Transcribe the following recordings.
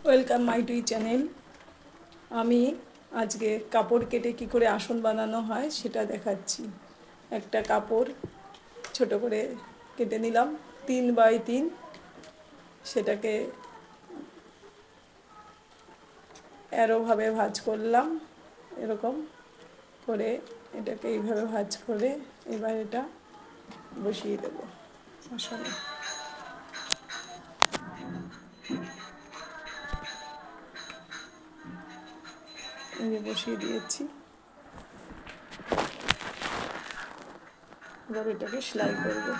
Welcome my to channel. আমি আজকে কাপড় কেটে কি করে আসন বানানো হয় সেটা দেখাচ্ছি। একটা কাপড় ছোট করে কেটে নিলাম 3x3, সেটাকে অ্যারোভাবে ভাঁজ করলাম, এরকম করে এটাকে এইভাবে ভাঁজ করে এবার এটা বসিয়ে দেবো আসনে। এই বসিয়ে দিয়েছি, এবার এটাকে সেলাই করবো।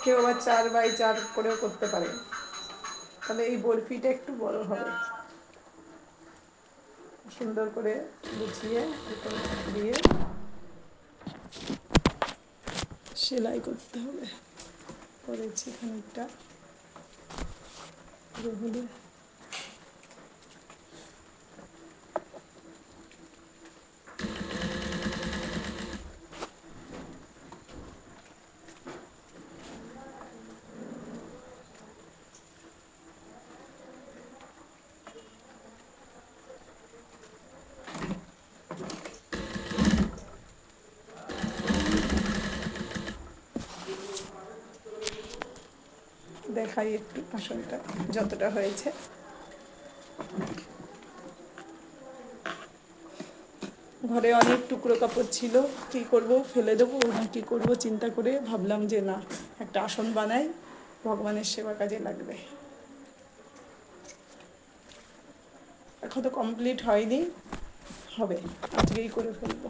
কেউ আবার 4x4 করেও করতে পারে, তাহলে এই বরফিটা একটু বড় হবে। সুন্দর করে গুছিয়ে দিয়ে সেলাই করতে হবে। করেছি খানিকটা হলে দেখাই একটু আসনটা যতটা হয়েছে। ঘরে অনেক টুকরো কাপড় ছিল, কী করব, ফেলে দেবো না কী করব চিন্তা করে ভাবলাম যে না, একটা আসন বানাই, ভগবানের সেবা কাজে লাগবে। এখন তো কমপ্লিট হয়নি, হবে, আজকেই করে ফেলবো।